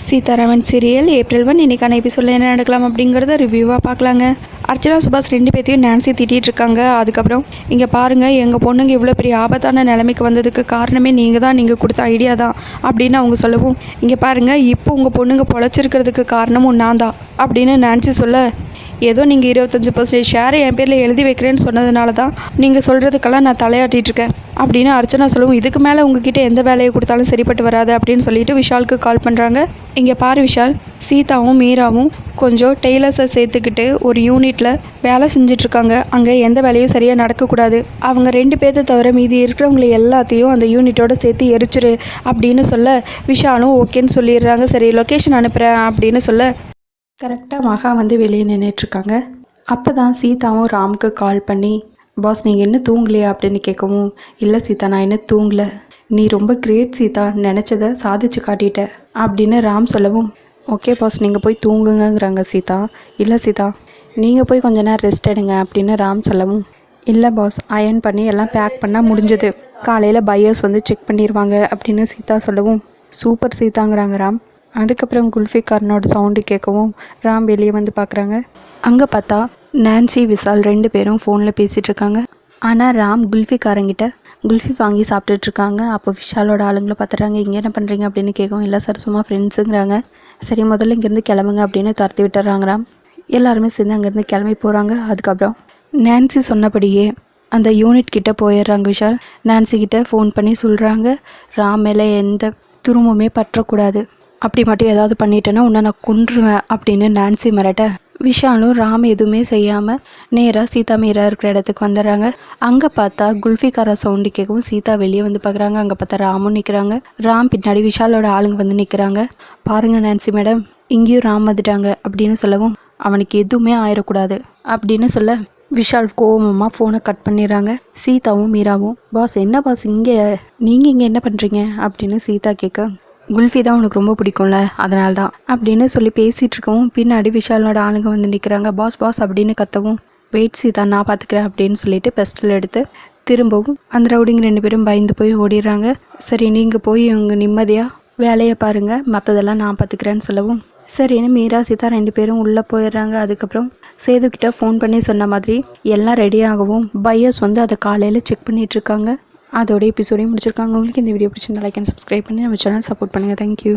Sitharaman serial April 1 இன்றைக்கான எபிசோடில் என்ன நடக்கலாம் அப்படிங்கிறத ரிவ்யூவாக பார்க்கலாங்க. அர்ச்சனா சுபாஷ் 2 பேர்த்தையும் நான்சி திட்டிகிட்டு இருக்காங்க. அதுக்கப்புறம் இங்கே பாருங்கள், எங்கள் பொண்ணுங்க இவ்வளோ பெரிய ஆபத்தான நிலைமைக்கு வந்ததுக்கு காரணமே நீங்கள் கொடுத்த ஐடியா தான் அப்படின்னு அவங்க சொல்லவும், இங்கே பாருங்கள், இப்போ உங்கள் பொண்ணுங்க பொழைச்சிருக்கிறதுக்கு காரணமும் நான் தான் அப்படின்னு நான்சி சொல்ல, ஏதோ நீங்கள் 25% ஷேரை என் பேரில் எழுதி வைக்கிறேன்னு சொன்னதுனால தான் நீங்கள் சொல்கிறதுக்கெல்லாம் நான் தலையாட்டிகிட்ருக்கேன் அப்படின்னு அர்ச்சனா சொல்லவும், இதுக்கு மேலே உங்ககிட்ட எந்த வேலையை கொடுத்தாலும் சரிப்பட்டு வராது அப்படின்னு சொல்லிட்டு விஷாலுக்கு கால் பண்ணுறாங்க. இங்கே பாரு விஷால், சீதாவும் மீராவும் கொஞ்சம் டெய்லர்ஸை சேர்த்துக்கிட்டு ஒரு யூனிட்டில் வேலை செஞ்சிட்ருக்காங்க. அங்கே எந்த வேலையும் சரியாக நடக்கக்கூடாது. அவங்க 2 பேர்த்த தவிர மீதி இருக்கிறவங்களை எல்லாத்தையும் அந்த யூனிட்டோடு சேர்த்து எரிச்சிரு அப்படின்னு சொல்ல, விஷாலும் ஓகேன்னு சொல்லிடுறாங்க. சரி, லொக்கேஷன் அனுப்புகிறேன் அப்படின்னு சொல்ல, கரெக்டாக மகா வந்து வெளியே நின்றுட்டுருக்காங்க. அப்போ தான் சீதாவும் ராமுக்கு கால் பண்ணி, பாஸ் நீங்கள் என்ன தூங்கலையா அப்படின்னு கேட்கவும், இல்லை சீதா, நான் என்ன தூங்கலை, நீ ரொம்ப கிரேட் சீதா, நினச்சதை சாதிச்சு காட்டிட்ட அப்படின்னு ராம் சொல்லவும், ஓகே பாஸ் நீங்கள் போய் தூங்குங்கிறாங்க சீதா. இல்லை சீதா, நீங்கள் போய் கொஞ்ச நேரம் ரெஸ்ட் எடுங்க அப்படின்னு ராம் சொல்லவும், இல்லை பாஸ், அயன் பண்ணி எல்லாம் பேக் பண்ணால் முடிஞ்சது, காலையில் பையர்ஸ் வந்து செக் பண்ணிடுவாங்க அப்படின்னு சீதா சொல்லவும், சூப்பர் சீதாங்கிறாங்க ராம். அதுக்கப்புறம் குல்ஃபிகாரனோட சவுண்டு கேட்கவும் ராம் வெளியே வந்து பார்க்குறாங்க. அங்கே பார்த்தா நான்சி விஷால் 2 பேரும் ஃபோனில் பேசிகிட்டு இருக்காங்க. ஆனால் ராம் குல்ஃபிகாரங்கிட்ட குல்ஃபி வாங்கி சாப்பிட்டுட்ருக்காங்க. அப்போ விஷாலோட ஆளுங்களை பார்த்துறாங்க. இங்கே என்ன பண்ணுறீங்க அப்படின்னு கேட்கவும், இல்லை சார் சும்மா ஃப்ரெண்ட்ஸுங்கிறாங்க. சரி, முதல்ல இங்கேருந்து கிளம்புங்க அப்படின்னு துரத்தி விட்டுறாங்க ராம். எல்லாருமே சேர்ந்து அங்கேருந்து கிளம்பி போகிறாங்க. அதுக்கப்புறம் நான்சி சொன்னபடியே அந்த யூனிட் கிட்டே போயிடுறாங்க விஷால். நான்சி கிட்டே ஃபோன் பண்ணி சொல்கிறாங்க, ராம் மேலே எந்த துரும்புமே பற்றக்கூடாது, அப்படி மட்டும் ஏதாவது பண்ணிட்டேன்னா உன்னை நான் கொன்றுவேன் அப்படின்னு நான்சி மிரட்ட, விஷாலும் ராம் எதுவுமே செய்யாமல் நேராக சீதா மீரா இருக்கிற இடத்துக்கு வந்துடுறாங்க. அங்கே பார்த்தா குல்ஃபிகார சவுண்டு கேட்கவும் சீதா வெளியே வந்து பார்க்குறாங்க. அங்கே பார்த்தா ராமும் நிற்கிறாங்க. ராம் பின்னாடி விஷாலோட ஆளுங்க வந்து நிற்கிறாங்க. பாருங்கள் நான்சி மேடம், இங்கேயும் ராம் வந்துட்டாங்க அப்படின்னு சொல்லவும், அவனுக்கு எதுவுமே ஆயிடக்கூடாது அப்படின்னு சொல்ல, விஷால் கோபமாக ஃபோனை கட் பண்ணிடுறாங்க. சீதாவும் மீராவும், பாஸ் என்ன பாஸ் நீங்கள் இங்கே என்ன பண்ணுறீங்க அப்படின்னு சீதா கேட்க, குல்ஃபி தான் உனக்கு ரொம்ப பிடிக்கும்ல, அதனால தான் அப்படின்னு சொல்லி பேசிகிட்டு இருக்கவும் பின்னாடி விஷாலோட ஆளுங்க வந்து நிற்கிறாங்க. பாஸ் பாஸ் அப்படின்னு கத்தவும், வெயிட் சீதா நான் பார்த்துக்கிறேன் அப்படின்னு சொல்லிட்டு பெஸ்டில் எடுத்து திரும்பவும் அந்த ரவுடிங்க 2 பேரும் பயந்து போய் ஓடிடுறாங்க. சரி, நீங்கள் போய் உங்கள் நிம்மதியாக வேலையை பாருங்கள், மற்றதெல்லாம் நான் பார்த்துக்கிறேன்னு சொல்லவும், சரின்னு மீரா சீதா 2 பேரும் உள்ளே போயிடுறாங்க. அதுக்கப்புறம் சேதுக்கிட்ட ஃபோன் பண்ணி சொன்ன மாதிரி எல்லாம் ரெடியாகவும் பையர்ஸ் வந்து அதை காலையில் செக் பண்ணிகிட்ருக்காங்க. அதோட எபிசோடையும் முடிச்சிருக்காங்க. உங்களுக்கு இந்த வீடியோ பிடிச்சிருந்தா லைக் அண்ட் சப்ஸ்கிரைப் பண்ணி நம்ம சேனல் சப்போர்ட் பண்ணுங்கள். தேங்க்யூ.